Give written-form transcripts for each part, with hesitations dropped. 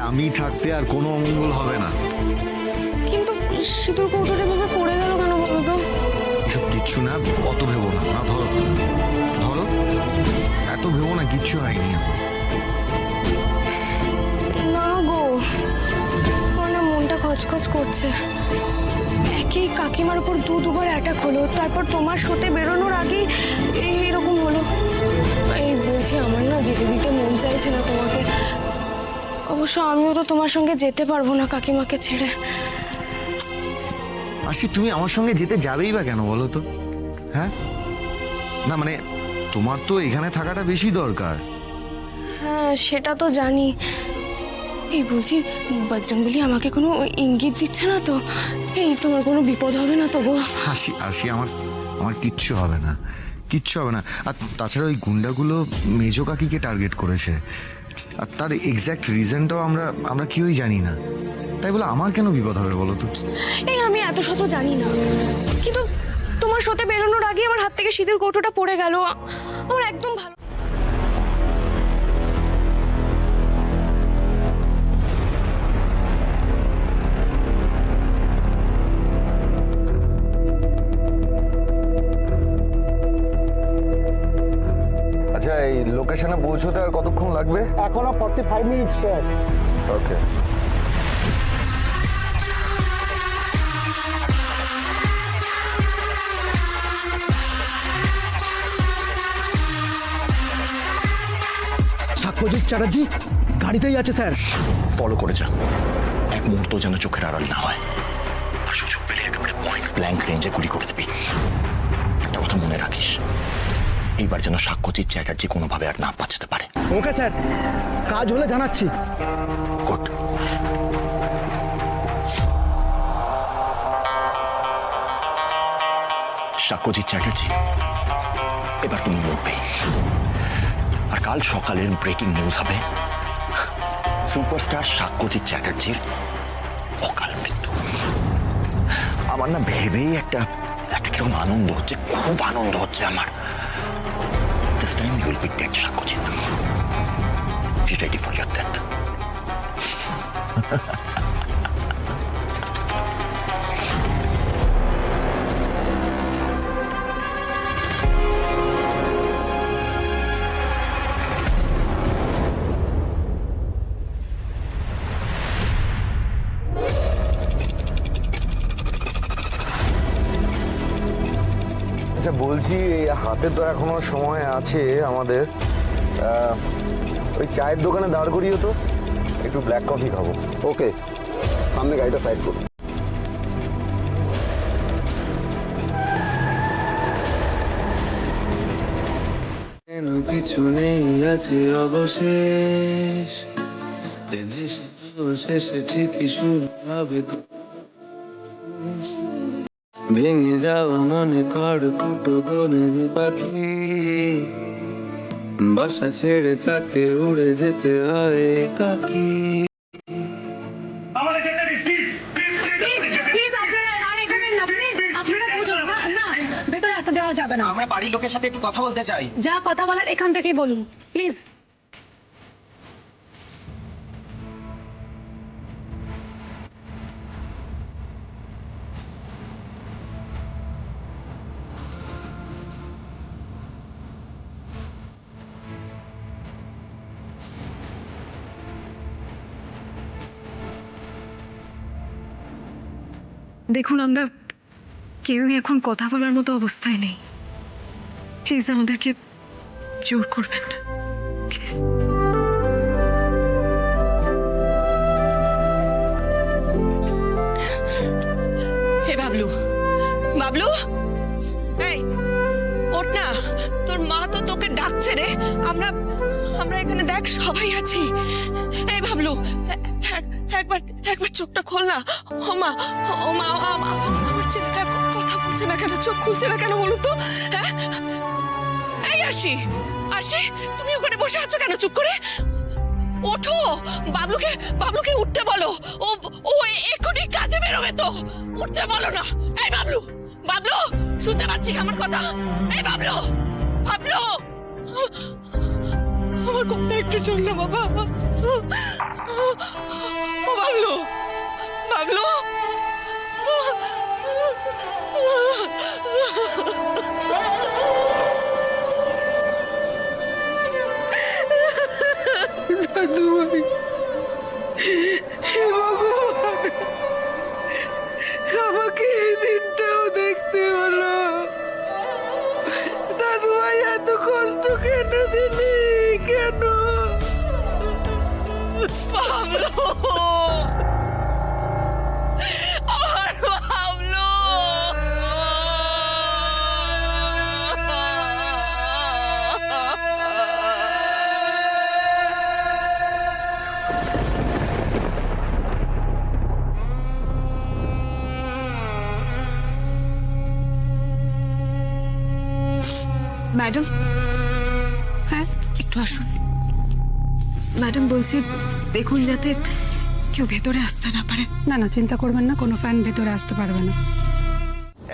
আমি থাকতে আর কোনো অমঙ্গল হবে না। কিন্তু সিঁদুর কৌটোটা ভাবে পড়ে গেল কেন বলো তো? এসব কিচ্ছু না, অত ভেবো না। না ধরো ধরো, এত ভেবো না, কিচ্ছু হয়নি। না গো, আমার না মনটা খচখচ করছে। একই কাকিমার উপর দুবার অ্যাটাক হলো, তারপর তোমার সাথে বেরোনোর আগেই এরকম হলো। এই বলছি, আমার না যেতে দিতে মন চাইছে না তোমাকে। অবশ্য আমিও তো তোমার সঙ্গে যেতে পারবো না কাকিমাকে ছেড়ে। আশি, তুমি আমার সঙ্গে যেতে যাবেই বা কেন বলো তো? হ্যাঁ, না মানে তোমার তো এখানে থাকাটা বেশি দরকার। হ্যাঁ, সেটা তো জানি। এই বলছি, বজরংবলী আমাকে কোনো ইঙ্গিত দিচ্ছে না তো? এই তোমার কোনো বিপদ হবে না তো গো? হাসি হাসি, আমার আমার কিচ্ছু হবে না, কিচ্ছু হবে না। আর তাছাড়া ওই গুন্ডাগুলো মেজো কাকিকে টার্গেট করেছে, আর তার এক্স্যাক্ট রিজনটাও আমরা কেউই জানি না। তাই বলে আমার কেন বিপদ হবে বলো তো? এই আমি এত শত জানি না, কিন্তু তোমার সাথে বেরোনোর আগে আমার হাত থেকে সিঁদুর কৌটোটা পড়ে গেল। আমার একদম ভালো। আচ্ছা, এই লোকেশনে পৌঁছতে আর কতক্ষণ লাগবে? এখনো 45 মিনিট স্যার। ওকে। সাক্ষ্যজিৎ চ্যাটার্জি গাড়িতেই আছে স্যার। ফলো করে যা, এক মুহূর্ত যেন চোখের আড়াল না হয়। আর সুযোগ পেলে একেবারে পয়েন্ট ব্ল্যাঙ্ক রেঞ্জে গুলি করে দিবি। একটা কথা মনে রাখিস, এইবার যেন সাক্ষ্যজিৎ চ্যাটার্জি কোনোভাবে আর না বাঁচতে পারে। ওকে স্যার, কাজ হলে জানাচ্ছি। গুড। সাক্ষ্যজিৎ চ্যাটার্জি, এবার তুমি মরবে। আর কাল সকালের ব্রেকিং নিউজ হবে, সুপারস্টার সাক্ষ্যজিৎ চ্যাটার্জির অকাল মৃত্যু। আমার না ভেবেই একটা কিরকম আনন্দ হচ্ছে, খুব আনন্দ হচ্ছে আমার। This time you will be dead, সাক্ষ্যজিৎ। Be ready for your death. আচ্ছা বলছি, এই হাতে তো এখনো সময় আছে আমাদের। ওই চায়ের দোকানে দাঁড় করিও তো, একটু ব্ল্যাক কফি খাবো। ওকে, সামনে গাড়িটা সাইড করুন। কিছু নেই আছে অবশেষ, শেষে ঠিকই শুরু হবে। ভেঙে যাওয়া মনে কর ফুটো করে পাখি, বাসা ছেড়ে তাকে উড়ে যেতে হয় কাকি। আমরা বাড়ির লোকের সাথে একটু কথা বলতে চাই। যা কথা বলার এখান থেকেই বলুন প্লিজ। দেখুন, আমরা কেউই এখন কথা বলার মতো অবস্থায় নেই। প্লিজ আমাদেরকে জোর করবেন না, প্লিজ। হে বাবলু, বাবলু, এই ওঠ না, তোর মা তো তোকে ডাকছে রে। আমরা এখানে দেখ সবাই আছি। এই বাবলু, একবার চোখটা খোল না। ও মা, আমার ছেলেটা কথা বলছে না কেন, চোখ খুলছে না কেন বলুন তো? হ্যাঁ, এই আরশি, তুমি ওখানে বসে আছো কেন চুপ করে? ওঠো, বাবলুকে উঠতে বলো। ও এখনই কাজে বেরোবে তো, উঠতে বলো না। এই বাবলু, শুনতে পাচ্ছিস আমার কথা? এই বাবলু, আমার কোনটা একটু চললো বাবা। ও বাবলু, বাবলু। দাদু ভাই, হে ভগবান, আমাকে এই দিনটাও দেখতে হলো। দাদু ভাই এত কষ্ট কেন দিলি, কেন? বাবলু, আমার বাবলু। ম্যাডাম, হ্যাঁ একটু আসুন। ম্যাডাম বলছি, দেখুন যাতে কেউ ভেতরে আসতে না পারে। না না, চিন্তা করবেন না, কোনো ফ্যান ভেতরে আসতে পারবে না।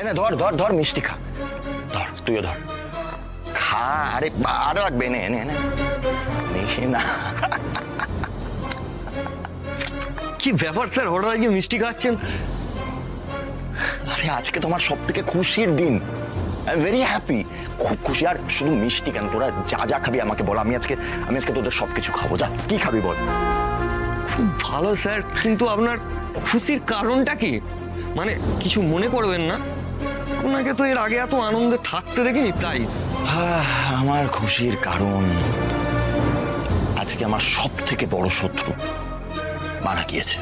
এনে ধর ধর ধর মিষ্টি খা, ধর তুইও ধর, খা। আরে আর লাগবে, এনে এনে এনে মিশে না। কি ব্যাপার স্যার, হঠাৎ আজকে মিষ্টি খাচ্ছেন? আরে আজকে তোমার সব থেকে খুশির দিন, আই এম ভেরি হ্যাপি, খুব খুশি। আর শুধু মিষ্টি কেন, তোরা যা যা খাবি আমাকে বল, আমি আজকে তোদের সবকিছু খাবো। যা, কি খাবি বল। ভালো স্যার, কিন্তু আপনার খুশির কারণটা কি? মানে কিছু মনে করবেন না, আপনাকে তো এর আগে এত আনন্দে থাকতে দেখিনি, তাই। আমার খুশির কারণ, আজকে আমার সব থেকে বড় শত্রু মারা গিয়েছে।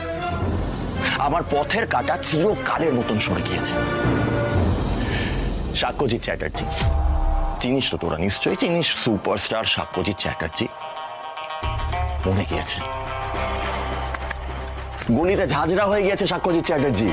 আমার পথের কাঁটা চিরকালের মতন সরে গিয়েছে। সাক্ষ্যজিৎ চ্যাটার্জি, চিনিস তো তোরা, নিশ্চয়ই চিনিস, সুপারস্টার সাক্ষ্যজিৎ চ্যাটার্জি মরে গিয়েছে। গলিতে ঝাঁঝরা হয়ে গিয়েছে সাক্ষ্যজিৎ চ্যাটার্জি।